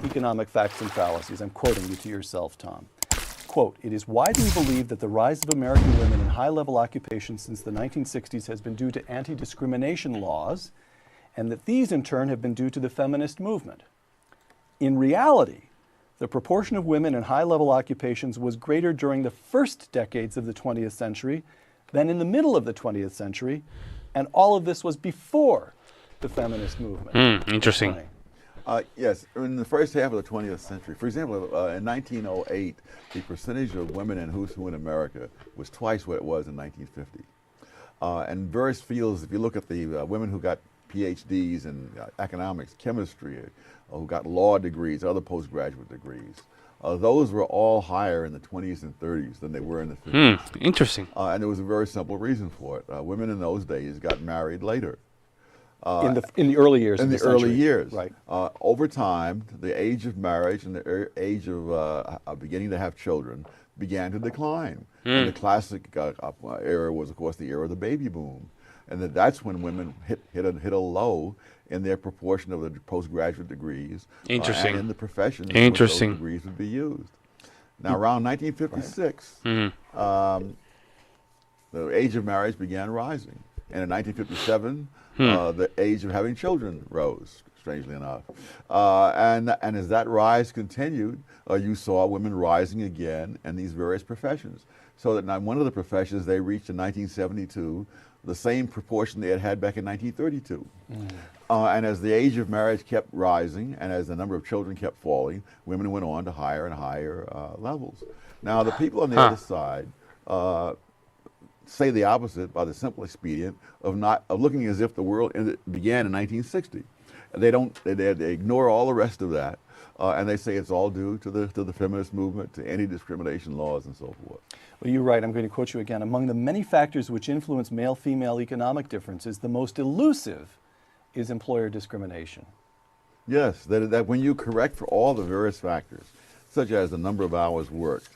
economic facts and fallacies. I'm quoting you to yourself, Tom. Quote, "It is widely believed that the rise of American women in high-level occupations since the 1960s has been due to anti-discrimination laws, and that these in turn have been due to the feminist movement. In reality, the proportion of women in high-level occupations was greater during the first decades of the 20th century than in the middle of the 20th century, and all of this was before the feminist movement." Interesting. Yes, in the first half of the 20th century, for example, in 1908, the percentage of women in who's who in America was twice what it was in 1950. And various fields, if you look at the women who got PhDs in economics, chemistry, who got law degrees, other postgraduate degrees, those were all higher in the 20s and 30s than they were in the 50s. Interesting. And there was a very simple reason for it. Women in those days got married later. In the early years in of the century. early years. Right. Over time, the age of marriage and the age of beginning to have children began to decline. And the classic era was, of course, the era of the baby boom. And that's when women hit a low in their proportion of the postgraduate degrees. Interesting. And in the professions Interesting. those degrees would be used. Now, around 1956, the age of marriage began rising. And in 1957, the age of having children rose, strangely enough. And as that rise continued, you saw women rising again in these various professions. So that now one of the professions, they reached in 1972 the same proportion they had had back in 1932. And as the age of marriage kept rising and as the number of children kept falling, women went on to higher and higher levels. Now, the people on the other side say the opposite by the simple expedient of looking as if the world began in 1960. They ignore all the rest of that, and they say it's all due to the feminist movement, to anti-discrimination laws, and so forth. Well, you're right. I'm going to quote you again. "Among the many factors which influence male-female economic differences, the most elusive is employer discrimination." Yes, that when you correct for all the various factors, such as the number of hours worked,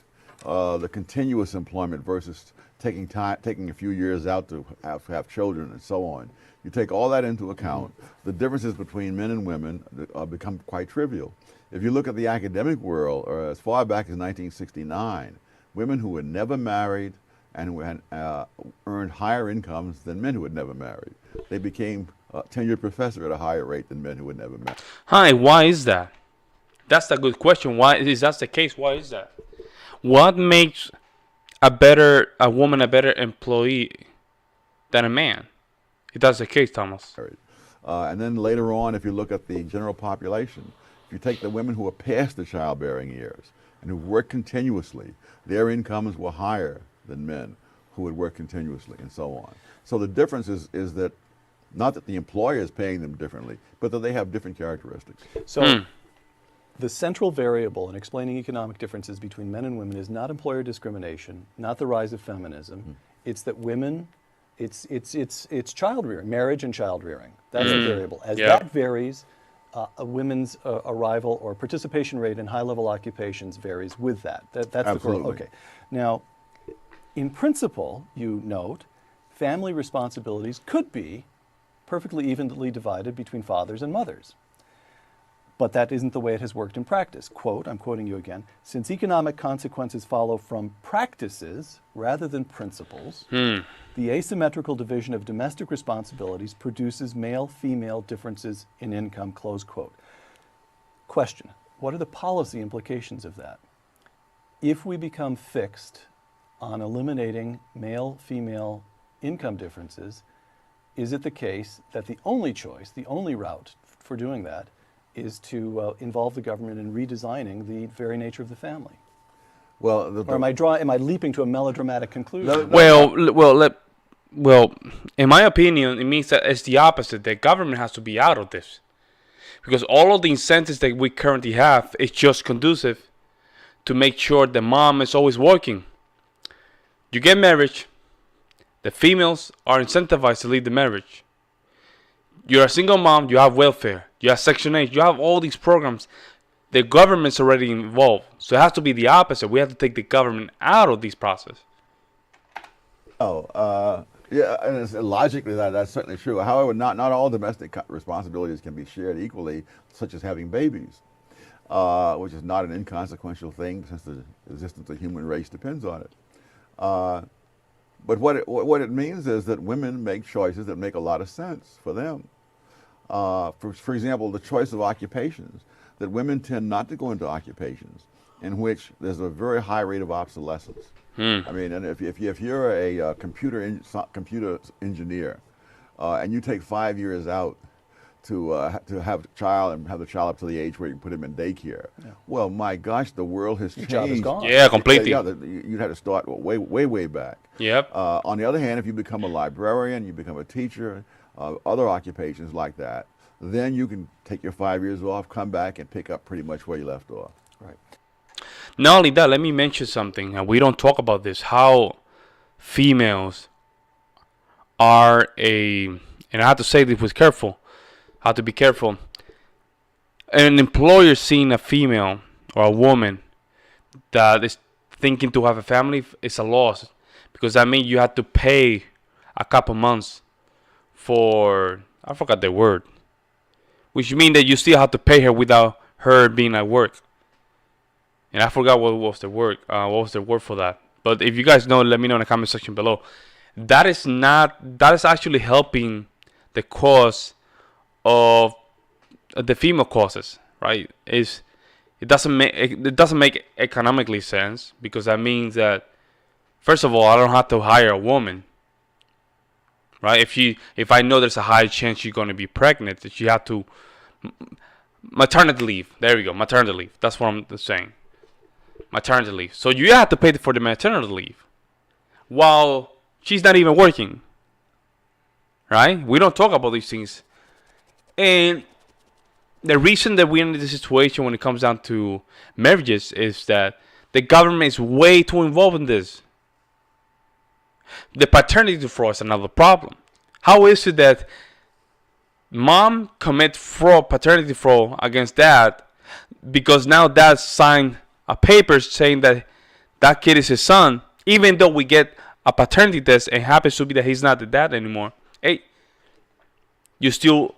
the continuous employment versus taking a few years out to have children and so on. You take all that into account, the differences between men and women become quite trivial. If you look at the academic world, or as far back as 1969, women who were never married and who had earned higher incomes than men who had never married. They became a tenured professor at a higher rate than men who had never married. Hi, why is that? That's a good question. Why is that the case? Why is that? What makes a woman a better employee than a man, if that's the case, Thomas? And then later on, if you look at the general population, if you take the women who are past the childbearing years and who work continuously, their incomes were higher than men who would work continuously, and so on. So the difference is that not that the employer is paying them differently, but that they have different characteristics. So the central variable in explaining economic differences between men and women is not employer discrimination, not the rise of feminism. It's that women, it's child rearing, marriage and child rearing. That's the variable. As that varies, a women's arrival or participation rate in high-level occupations varies with that. That's Absolutely. the okay. Now, in principle, you note, family responsibilities could be perfectly evenly divided between fathers and mothers. But that isn't the way it has worked in practice. Quote, I'm quoting you again, "Since economic consequences follow from practices rather than principles, the asymmetrical division of domestic responsibilities produces male-female differences in income," close quote. Question, what are the policy implications of that? If we become fixed on eliminating male-female income differences, is it the case that the only choice, the only route for doing that is to involve the government in redesigning the very nature of the family? Well, or am I leaping to a melodramatic conclusion? Well, in my opinion, it means that it's the opposite. The government has to be out of this, because all of the incentives that we currently have is just conducive to make sure the mom is always working. You get married, the females are incentivized to leave the marriage. You're a single mom, you have welfare, you have Section 8, you have all these programs. The government's already involved. So it has to be the opposite. We have to take the government out of this process. Yeah, and logically that's certainly true. However, not all domestic responsibilities can be shared equally, such as having babies. which is not an inconsequential thing since the existence of the human race depends on it. But what it means is that women make choices that make a lot of sense for them. For example, the choice of occupations, that women tend not to go into occupations in which there's a very high rate of obsolescence. I mean, and if you're a computer engineer and you take 5 years out to have a child and have the child up to the age where you can put him in daycare, well, my gosh, the world has changed. Your job is gone. Yeah, completely. Yeah, you'd have to start way back. Yep. On the other hand, if you become a librarian, you become a teacher, other occupations like that, then you can take your 5 years off, come back, and pick up pretty much where you left off. Right. Not only that, let me mention something, and we don't talk about this, how females are and I have to say this with careful, have to be careful. An employer seeing a female or a woman that is thinking to have a family is a loss, because that means you have to pay a couple months for, I forgot the word, which means that you still have to pay her without her being at work. And I forgot what was the word. What was the word for that? But if you guys know, let me know in the comment section below. That is actually helping the cause of the female causes, right? It doesn't make economically sense, because that means that, first of all, I don't have to hire a woman, right? If I know there's a high chance she's going to be pregnant, that you have to maternity leave. There we go, maternity leave. That's what I'm saying. Maternity leave. So you have to pay for the maternity leave while she's not even working, right? We don't talk about these things. And the reason that we're in this situation when it comes down to marriages is that the government is way too involved in this. The paternity fraud is another problem. How is it that mom commits fraud, paternity fraud against dad, because now dad signed a paper saying that that kid is his son, even though we get a paternity test and happens to be that he's not the dad anymore? Hey, you're still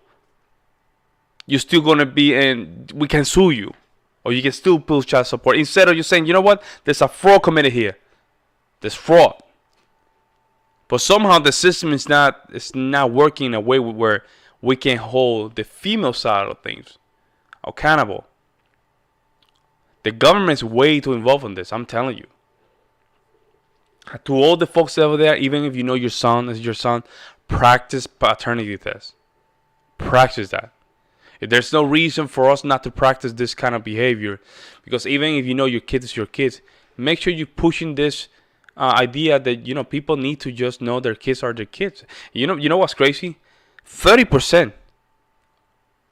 gonna be in, we can sue you, or you can still pull child support, instead of you saying, you know what, there's a fraud committed here, there's fraud. But somehow the system is not working in a way where we can hold the female side of things accountable. The government is way too involved in this, I'm telling you. To all the folks over there, even if you know your son is your son, practice paternity tests. Practice that. There's no reason for us not to practice this kind of behavior, because even if you know your kid is your kids, make sure you're pushing this idea that, you know, people need to just know their kids are their kids. You know what's crazy? 30%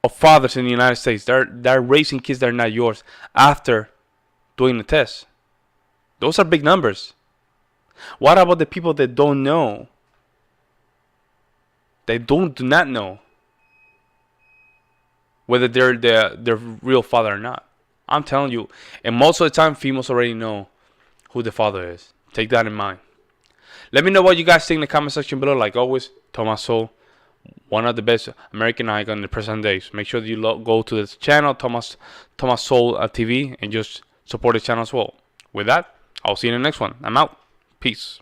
of fathers in the United States, they're raising kids that are not yours after doing the test. Those are big numbers. What about the people that don't know? They do not know whether they're their real father or not. I'm telling you, and most of the time, females already know who the father is. Take that in mind. Let me know what you guys think in the comment section below. Like always, Thomas Sowell, one of the best American icons in the present days. Make sure that you go to this channel, Thomas Sowell TV, and just support the channel as well. With that, I'll see you in the next one. I'm out. Peace.